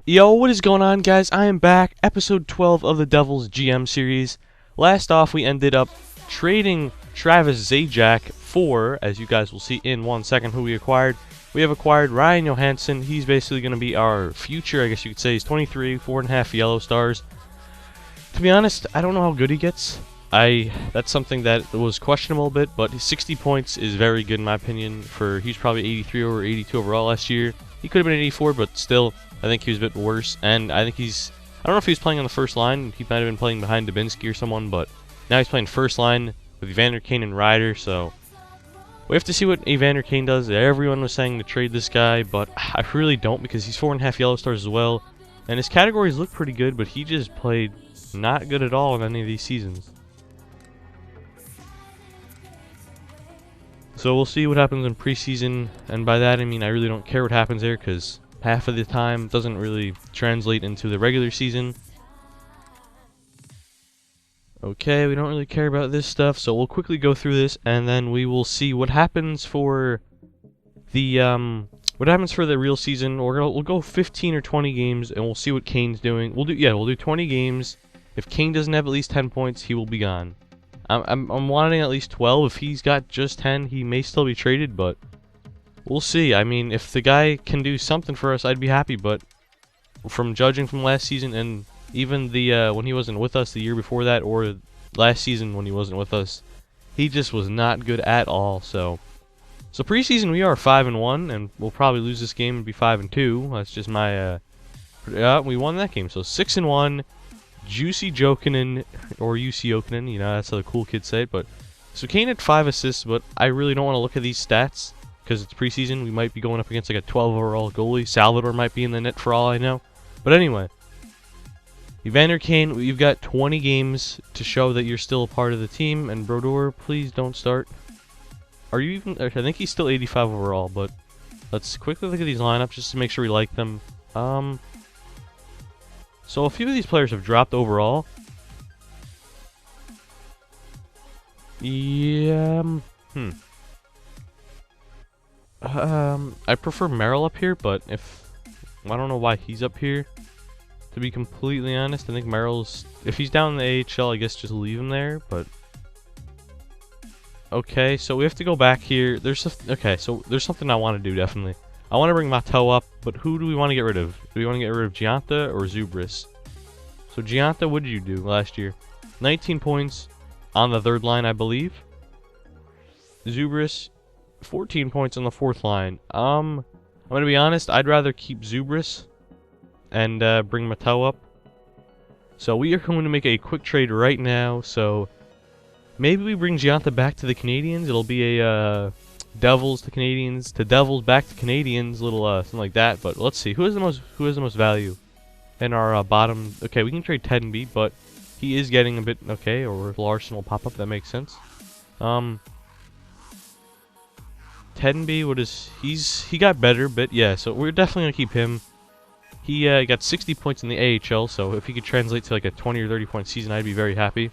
Yo, what is going on, guys? I am back, episode 12 of the Devils GM series. Last off, we ended up trading Travis Zajac for, as you guys will see in 1 second, who we acquired. We have acquired Ryan Johansson. He's basically going to be our future, I guess you could say. He's 23, 4.5 yellow stars. To be honest, I don't know how good he gets. That's something that was questionable a bit, but his 60 points is very good in my opinion. He's probably 83 or 82 overall last year. He could have been 84, but still, I think he was a bit worse. And I think I don't know if he was playing on the first line. He might have been playing behind Dubinsky or someone, but now he's playing first line with Evander Kane and Ryder, so we have to see what Evander Kane does. Everyone was saying to trade this guy, but I really don't because he's 4.5 yellow stars as well. And his categories look pretty good, but he just played not good at all in any of these seasons. So we'll see what happens in preseason, and by that I mean I really don't care what happens there because half of the time doesn't really translate into the regular season. Okay, we don't really care about this stuff, so we'll quickly go through this and then we will see what happens for the real season. We'll go 15 or 20 games and we'll see what Kane's doing. We'll do 20 games. If Kane doesn't have at least 10 points, he will be gone. I'm wanting at least 12. If he's got just 10, he may still be traded, but we'll see. I mean, if the guy can do something for us, I'd be happy, but from judging from last season and even the when he wasn't with us the year before that, or last season when he wasn't with us, he just was not good at all. So preseason we are 5-1, and we'll probably lose this game and be 5-2. That's just my we won that game, so 6-1. Juicy Jokinen, or UC Jokinen, you know, that's how the cool kids say it. But so Kane had 5 assists, but I really don't want to look at these stats because it's preseason. We might be going up against like a 12 overall goalie. Salvador might be in the net for all I know. But anyway, Evander Kane, you've got 20 games to show that you're still a part of the team. And Brodeur, please don't start. Are you even? I think he's still 85 overall. But let's quickly look at these lineups just to make sure we like them. So a few of these players have dropped overall. Yeah. I prefer Merrill up here, but I don't know why he's up here. To be completely honest, I think Merrill's, if he's down in the AHL, I guess just leave him there. But okay, so we have to go back here. There's something I want to do definitely. I want to bring Mateau up, but who do we want to get rid of? Do we want to get rid of Gianta or Zubris? So Gianta, what did you do last year? 19 points on the third line, I believe. Zubris, 14 points on the fourth line. I'm gonna be honest, I'd rather keep Zubris and bring Mateau up. So we are going to make a quick trade right now. So maybe we bring Gianta back to the Canadiens. It'll be a Devils to Canadiens to Devils back to Canadiens, little something like that. But let's see who has the most value in our bottom. Okay, we can trade Tenby, but he is getting a bit okay. Or if Larson will pop up, that makes sense. Tenby, he got better, but yeah. So we're definitely gonna keep him. He got 60 points in the AHL, so if he could translate to like a 20 or 30 point season, I'd be very happy.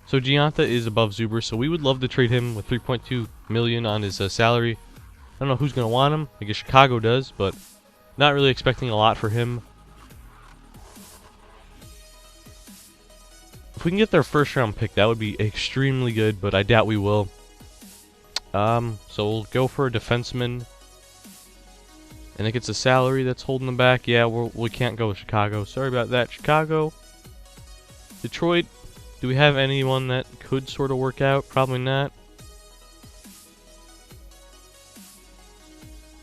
So Gianta is above Zuber, so we would love to trade him with 3.2 million on his salary. I don't know who's going to want him. I guess Chicago does, but not really expecting a lot for him. If we can get their first round pick, that would be extremely good, but I doubt we will. So we'll go for a defenseman. I think it's a salary that's holding them back. Yeah, we can't go with Chicago. Sorry about that, Chicago. Detroit. Do we have anyone that could sort of work out? Probably not.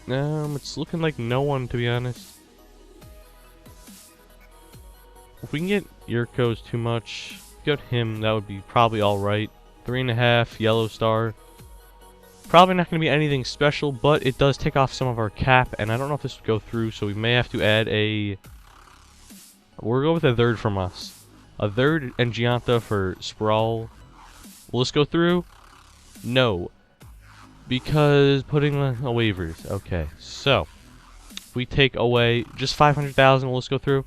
It's looking like no one, to be honest. If we can get Yurko's too much, get him, that would be probably alright. 3.5, yellow star. Probably not going to be anything special, but it does take off some of our cap, and I don't know if this would go through, so we may have to add a... We'll go with a third from us. A third and Gianta for Sprawl. Will this go through? No. Because putting the waivers. Okay, so if we take away just 500,000, will this go through?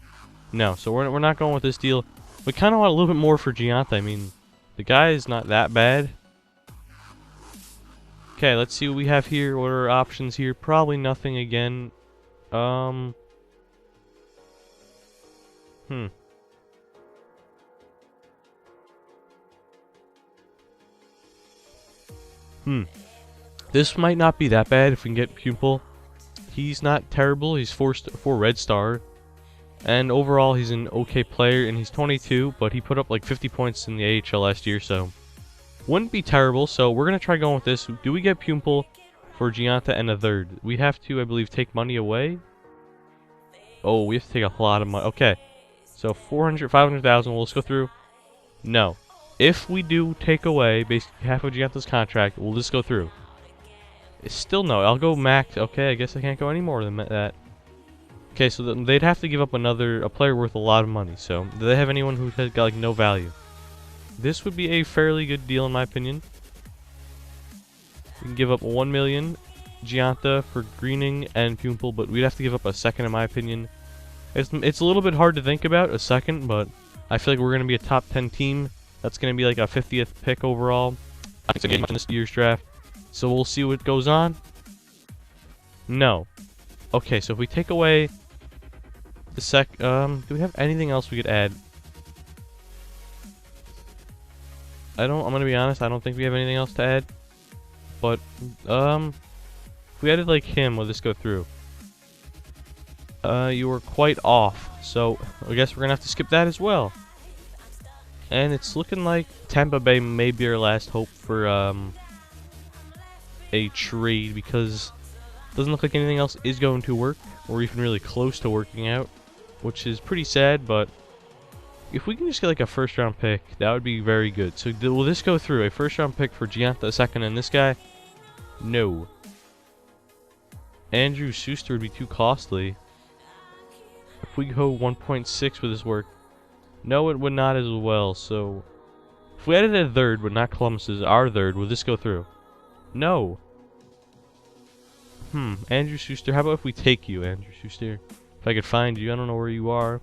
No, so we're not going with this deal. We kind of want a little bit more for Gianta. I mean, the guy is not that bad. Okay, let's see what we have here. What are our options here? Probably nothing again. Hmm. This might not be that bad if we can get Pupil. He's not terrible. He's 4 red star. And overall, he's an okay player, and he's 22, but he put up like 50 points in the AHL last year, so wouldn't be terrible. So we're going to try going with this. Do we get Pupil for Gianta and a third? We have to, I believe, take money away. Oh, we have to take a lot of money. Okay, so 500,000. Well, let's go through. No. If we do take away basically half of Gianta's contract, we'll just go through. It's still no. I'll go max. Okay, I guess I can't go any more than that. Okay, so they'd have to give up a player worth a lot of money. So, do they have anyone who has got like no value? This would be a fairly good deal in my opinion. We can give up 1 million Gianta for Greening and Pupil, but we'd have to give up a second in my opinion. It's a little bit hard to think about a second, but I feel like we're going to be a top 10 team. That's going to be like a 50th pick overall. I think it's in this year's draft. So we'll see what goes on. No. Okay, so if we take away the do we have anything else we could add? I'm gonna be honest, I don't think we have anything else to add. But, if we added like him, will this go through? You were quite off, so I guess we're gonna have to skip that as well. And it's looking like Tampa Bay may be our last hope for, a trade, because it doesn't look like anything else is going to work, or even really close to working out, which is pretty sad. But if we can just get like a first round pick, that would be very good. So will this go through? A first round pick for Gianta, a second, and this guy? No. Andrew Schuster would be too costly. If we go 1.6 with this work, no, it would not as well. So if we added a third, but not Columbus's, our third, will this go through? No. Andrew Schuster. How about if we take you, Andrew Schuster? If I could find you. I don't know where you are.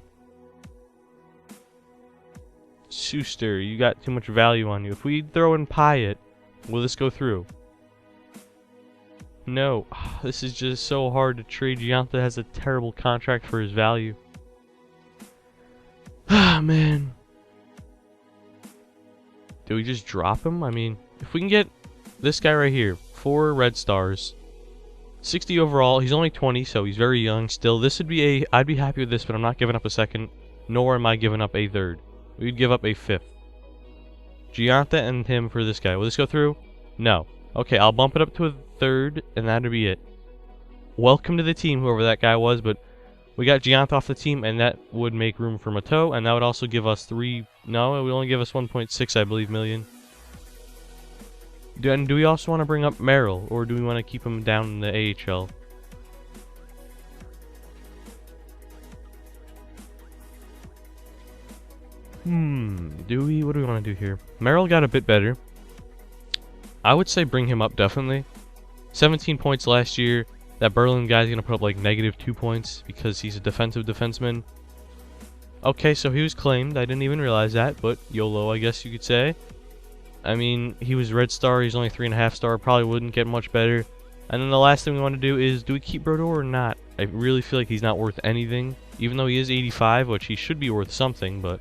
Schuster, you got too much value on you. If we throw in Pyatt, will this go through? No. This is just so hard to trade. Gianta has a terrible contract for his value. Ah, man. Do we just drop him? I mean, if we can get this guy right here, 4 red stars, 60 overall. He's only 20, so he's very young still. This would be I'd be happy with this, but I'm not giving up a second, nor am I giving up a third. We'd give up a 5th. Gianta and him for this guy. Will this go through? No. Okay, I'll bump it up to a third, and that'll be it. Welcome to the team, whoever that guy was, but we got Gianta off the team, and that would make room for Mateau, and that would also give us 3... No, it would only give us 1.6, I believe, million. And do we also want to bring up Merrill, or do we want to keep him down in the AHL? What do we want to do here? Merrill got a bit better. I would say bring him up, definitely. 17 points last year. That Berlin guy's going to put up like -2 points because he's a defensive defenseman. Okay, so he was claimed. I didn't even realize that, but YOLO, I guess you could say. I mean, he was red star. He's only 3.5 star. Probably wouldn't get much better. And then the last thing we want to do is, do we keep Brodeur or not? I really feel like he's not worth anything. Even though he is 85, which he should be worth something, but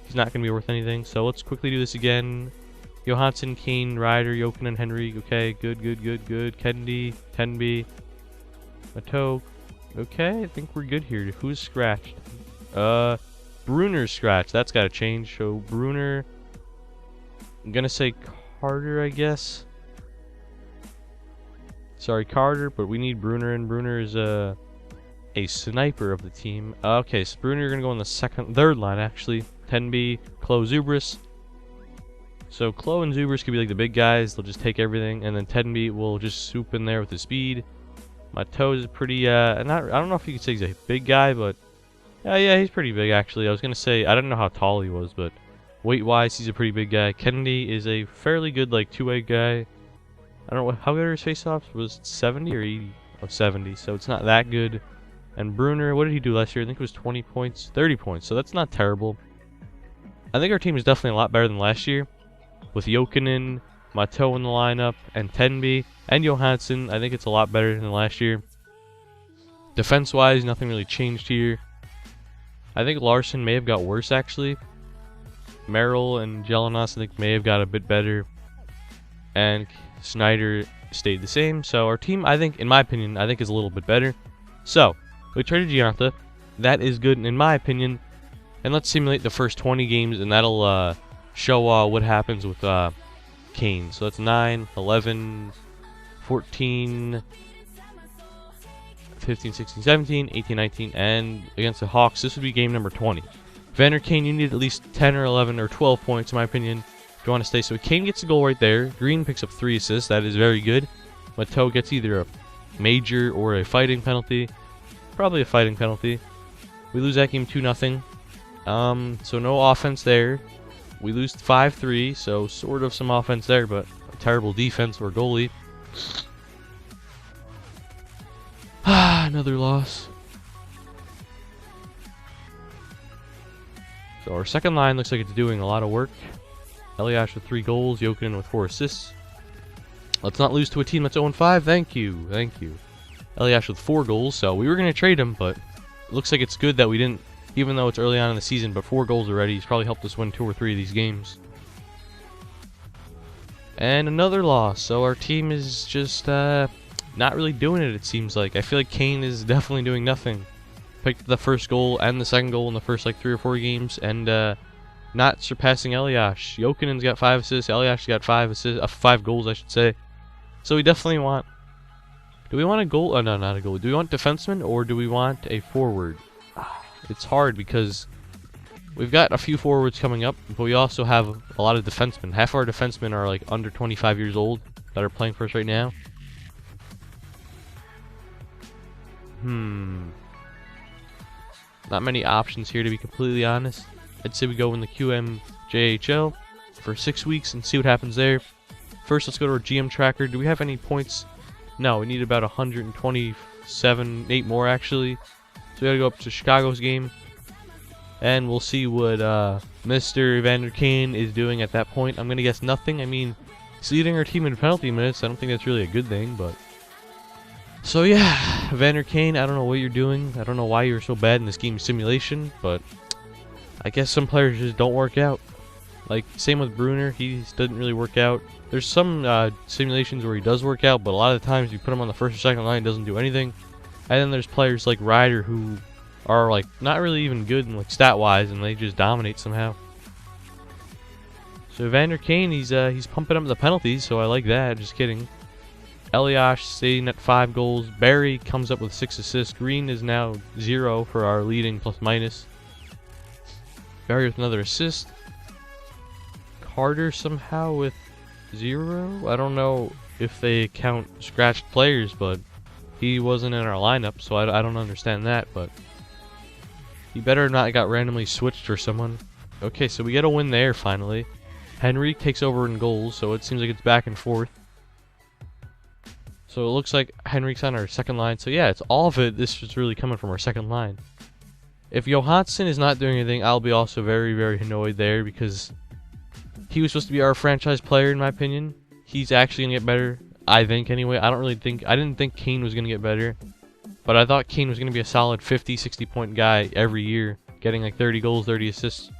he's not going to be worth anything. So let's quickly do this again. Johansson, Kane, Ryder, Jokinen, Henry. Okay, good. Kennedy, Tenby, Mateau. Okay, I think we're good here. Who's scratched? Bruner's scratched. That's got to change. So Bruner... I'm gonna say Carter, I guess. Sorry, Carter, but we need Bruner, and Bruner is a sniper of the team. Okay, so Bruner, you're gonna go on the third line actually. Tenby, Klo, Zubris. So Klo and Zubris could be like the big guys. They'll just take everything, and then Tenby will just swoop in there with his speed. Mateau is pretty. I don't know if you could say he's a big guy, but yeah, he's pretty big actually. I was gonna say I don't know how tall he was, but weight-wise, he's a pretty big guy. Kennedy is a fairly good, like, two-way guy. I don't know how good are his face-offs. Was it 70 or 80? Oh, 70. So it's not that good. And Bruner, what did he do last year? I think it was 20 points, 30 points. So that's not terrible. I think our team is definitely a lot better than last year. With Jokinen, Mateau in the lineup, and Tenby, and Johansson. I think it's a lot better than last year. Defense-wise, nothing really changed here. I think Larson may have got worse, actually. Merrill and Jelinas, I think, may have got a bit better. And Snyder stayed the same. So our team, I think, in my opinion, I think is a little bit better. So, we traded Gianta. That is good, in my opinion. And let's simulate the first 20 games, and that'll show what happens with Kane. So that's 9, 11, 14, 15, 16, 17, 18, 19, and against the Hawks, this would be game number 20. Vander Kane, you need at least 10 or 11 or 12 points, in my opinion, if you want to stay. So Kane gets a goal right there. Green picks up 3 assists. That is very good. Mateau gets either a major or a fighting penalty. Probably a fighting penalty. We lose that game 2-0. So no offense there. We lose 5-3, so sort of some offense there, but a terrible defense or goalie. Another loss. So our second line looks like it's doing a lot of work. Elias with 3 goals, Jokinen with 4 assists. Let's not lose to a team that's 0-5. Thank you, thank you. Elias with 4 goals, so we were going to trade him, but it looks like it's good that we didn't, even though it's early on in the season, but 4 goals already. He's probably helped us win 2 or 3 of these games. And another loss, so our team is just not really doing it seems like. I feel like Kane is definitely doing nothing. Picked the first goal and the second goal in the first like 3 or 4 games, and not surpassing Elias. Jokinen's got 5 assists, Elias got 5 assists, 5 goals I should say. So we definitely want... Do we want a goal? Oh no, not a goal. Do we want defenseman or do we want a forward? It's hard because we've got a few forwards coming up, but we also have a lot of defensemen. Half our defensemen are like under 25 years old that are playing for us right now. Not many options here, to be completely honest. I'd say we go in the QMJHL for 6 weeks and see what happens there. First, let's go to our GM tracker. Do we have any points? No, we need about 127, 8 more actually. So we gotta go up to Chicago's game. And we'll see what Mr. Vander Kane is doing at that point. I'm gonna guess nothing. I mean, he's leading our team in penalty minutes. I don't think that's really a good thing, but... So yeah, Vander Kane, I don't know what you're doing. I don't know why you're so bad in this game simulation, but I guess some players just don't work out. Like, same with Brunner, he doesn't really work out. There's some simulations where he does work out, but a lot of the times you put him on the first or second line, he doesn't do anything. And then there's players like Ryder who are like not really even good in like stat-wise, and they just dominate somehow. So Vander Kane, he's pumping up the penalties, so I like that. Just kidding. Elias staying at 5 goals. Barry comes up with 6 assists. Green is now 0 for our leading plus minus. Barry with another assist. Carter somehow with 0. I don't know if they count scratched players, but he wasn't in our lineup, so I don't understand that, but he better not got randomly switched for someone. Okay, so we get a win there finally. Henry takes over in goals, so it seems like it's back and forth. So it looks like Henrik's on our second line. So yeah, it's all of it. This is really coming from our second line. If Johansson is not doing anything, I'll be also very, very annoyed there because he was supposed to be our franchise player in my opinion. He's actually going to get better, I think anyway. I didn't think Kane was going to get better. But I thought Kane was going to be a solid 50, 60 point guy every year. Getting like 30 goals, 30 assists.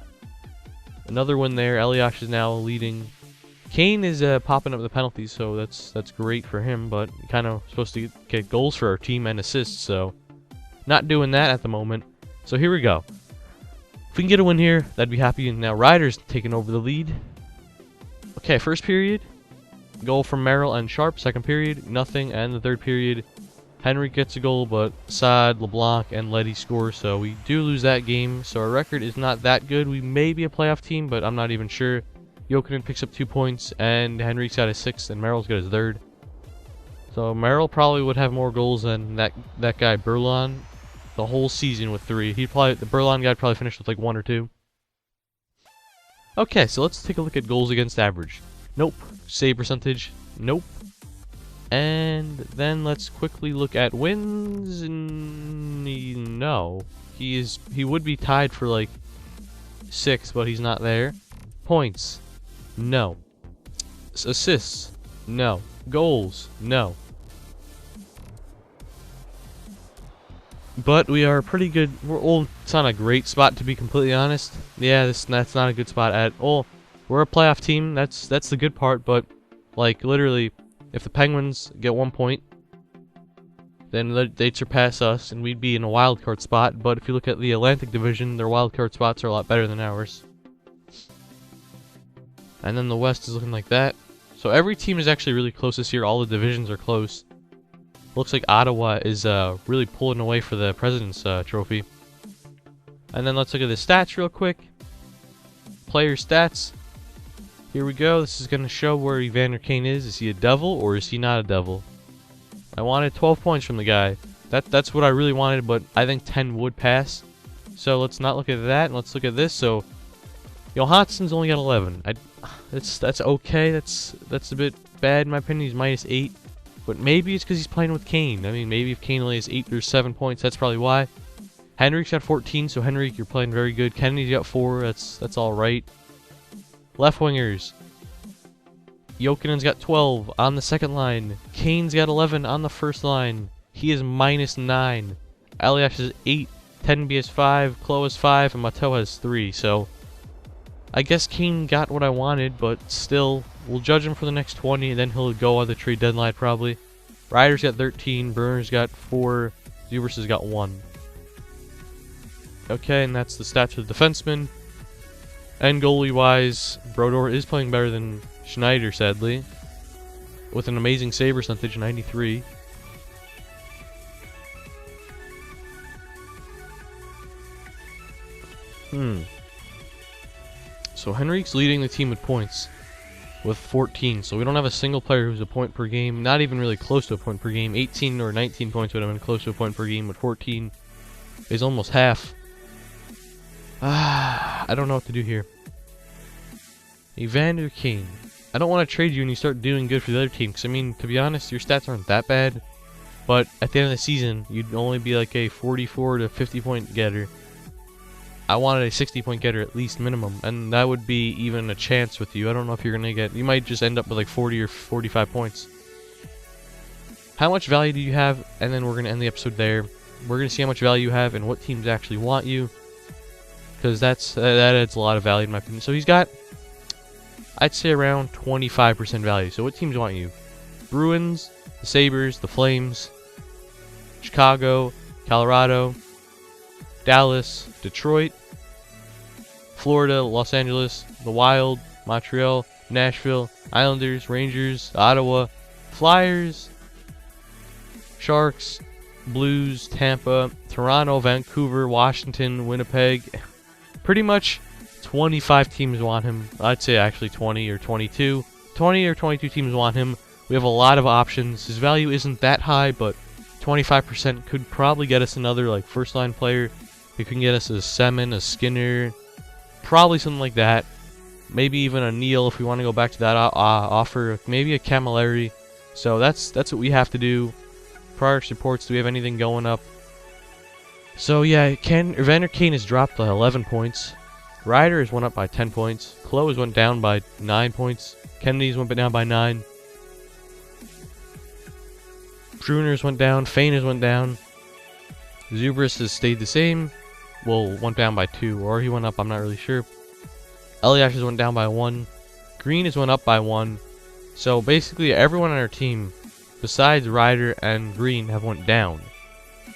Another one there. Elias is now leading. Kane is popping up the penalties, so that's great for him, but kind of supposed to get goals for our team and assists, so not doing that at the moment. So here we go. If we can get a win here, that'd be happy. And now Ryder's taking over the lead. Okay, first period, goal from Merrill and Sharp. Second period, nothing. And the third period, Henry gets a goal, but Saad, LeBlanc, and Letty score, so we do lose that game. So our record is not that good. We may be a playoff team, but I'm not even sure. Jokinen picks up 2 points, and Henrik's got his 6th, and Merrill's got his 3rd. So Merrill probably would have more goals than that guy Berlon the whole season with 3. The Berlon guy probably finished with like 1 or 2. Okay, so let's take a look at goals against average. Nope. Save percentage. Nope. And then let's quickly look at wins. No, he would be tied for like 6, but he's not there. Points. No. Assists. No. Goals. No. But we are pretty good. It's not a great spot, to be completely honest. Yeah, that's not a good spot at all. We're a playoff team. That's the good part. But like literally, if the Penguins get 1 point, then they'd surpass us, and we'd be in a wild card spot. But if you look at the Atlantic Division, their wild card spots are a lot better than ours. And then the West is looking like that. So every team is actually really close this year. All the divisions are close. Looks like Ottawa is really pulling away for the President's Trophy. And then let's look at the stats real quick. Player stats. Here we go. This is going to show where Evander Kane is. Is he a devil or is he not a devil? I wanted 12 points from the guy. That's what I really wanted, but I think 10 would pass. So let's not look at that, and let's look at this. So Johansson's only got 11. That's okay. That's a bit bad in my opinion. He's -8. But maybe it's because he's playing with Kane. I mean, maybe if Kane only has 8 or 7 points, that's probably why. Henrik's got 14, so Henrik, you're playing very good. Kennedy's got 4, that's all right. Left wingers. Jokinen's got 12 on the second line. Kane's got 11 on the first line. He is -9. Elias is 8. Tenby has 5. Klo has 5. And Mateau has 3. So, I guess Kane got what I wanted, but still, we'll judge him for the next 20, and then he'll go on the trade deadline probably. Ryder's got 13. Bruner's got 4. Zubers has got 1. Okay, and that's the stats for the defenseman. And goalie-wise, Brodeur is playing better than Schneider, sadly, with an amazing save percentage, 93. So Henrik's leading the team with points with 14. So we don't have a single player who's a point per game, not even really close to a point per game. 18 or 19 points would have been close to a point per game, but 14 is almost half. I don't know what to do here. Evander Kane. I don't want to trade you and you start doing good for the other team, because I mean, to be honest, your stats aren't that bad. But at the end of the season, you'd only be like a 44 to 50 point getter. I wanted a 60 point getter at least minimum, and that would be even a chance with you. I don't know if you're gonna get. You might just end up with like 40 or 45 points. How much value do you have? And then we're gonna end the episode there. We're gonna see how much value you have and what teams actually want you, because that adds a lot of value in my opinion. So he's got, I'd say, around 25% value. So what teams want you? Bruins, the Sabres, the Flames, Chicago, Colorado, Dallas, Detroit, Florida, Los Angeles, the Wild, Montreal, Nashville, Islanders, Rangers, Ottawa, Flyers, Sharks, Blues, Tampa, Toronto, Vancouver, Washington, Winnipeg. Pretty much 25 teams want him. I'd say actually 20 or 22. 20 or 22 teams want him. We have a lot of options. His value isn't that high, but 25% could probably get us another like first line player. It can get us a Semin, a Skinner, probably something like that. Maybe even a Neal if we want to go back to that offer. Maybe a Camilleri. So that's what we have to do. Progress reports. Do we have anything going up? So yeah, Evander Kane has dropped by 11 points. Ryder has went up by 10 points. Klo has went down by 9 points. Kennedy's went down by 9. Bruner's went down. Fainers went down. Zubris has stayed the same. Well, went down by 2, or he went up, I'm not really sure. Elias has went down by 1. Green has went up by 1. So basically everyone on our team, besides Ryder and Green, have went down.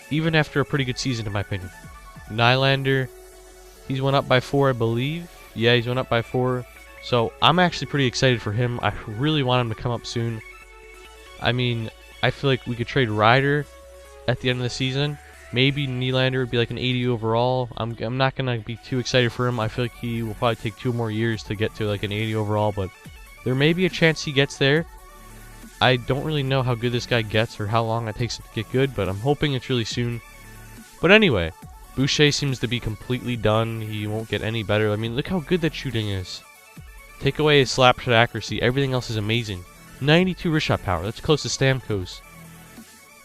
Even after a pretty good season, in my opinion. Nylander, he's went up by 4, I believe. Yeah, he's went up by 4. So I'm actually pretty excited for him. I really want him to come up soon. I mean, I feel like we could trade Ryder at the end of the season. Maybe Nylander would be like an 80 overall. I'm not going to be too excited for him. I feel like he will probably take 2 more years to get to like an 80 overall, but there may be a chance he gets there. I don't really know how good this guy gets or how long it takes him to get good, but I'm hoping it's really soon. But anyway, Boucher seems to be completely done. He won't get any better. I mean, look how good that shooting is. Take away his slap shot accuracy. Everything else is amazing. 92 wrist shot power. That's close to Stamkos.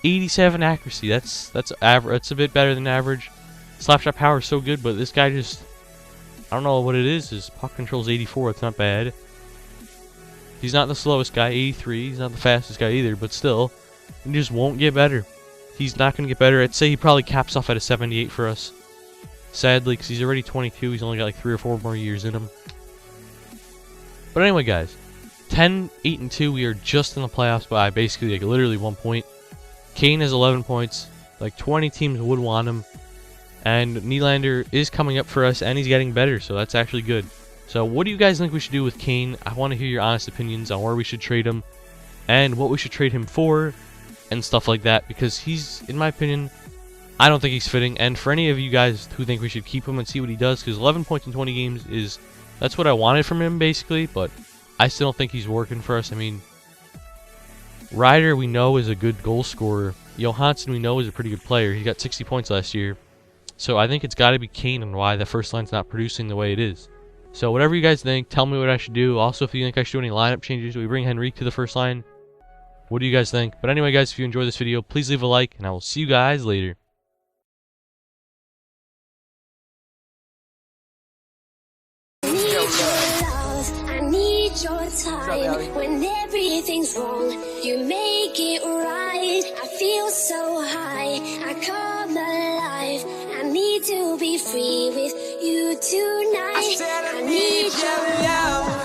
87 accuracy. That's average. That's a bit better than average. Slap shot power is so good, but this guy just, I don't know what it is. His puck control's 84. It's not bad. He's not the slowest guy, 83. He's not the fastest guy either, but still, he just won't get better. he's not going to get better. I'd say he probably caps off at a 78 for us. Sadly, because he's already 22. He's only got like 3 or 4 more years in him. But anyway, guys. 10, 8, and 2. We are just in the playoffs by basically like literally 1 point. Kane has 11 points. Like 20 teams would want him. And Nylander is coming up for us, and he's getting better, so that's actually good. So what do you guys think we should do with Kane? I want to hear your honest opinions on where we should trade him, and what we should trade him for, and stuff like that, because he's, in my opinion, I don't think he's fitting. And for any of you guys who think we should keep him and see what he does, because 11 points in 20 games is, that's what I wanted from him, basically, but I still don't think he's working for us. I mean, Ryder, we know, is a good goal scorer. Johansson, we know, is a pretty good player. He got 60 points last year. So I think it's got to be Kane and why the first line's not producing the way it is. So whatever you guys think, tell me what I should do. Also, if you think I should do any lineup changes, do we bring Henrique to the first line? What do you guys think? But anyway, guys, if you enjoyed this video, please leave a like, and I will see you guys later. I need your time. When everything's wrong, you make it right. I feel so high, I come alive. I need to be free with you tonight. I need your love.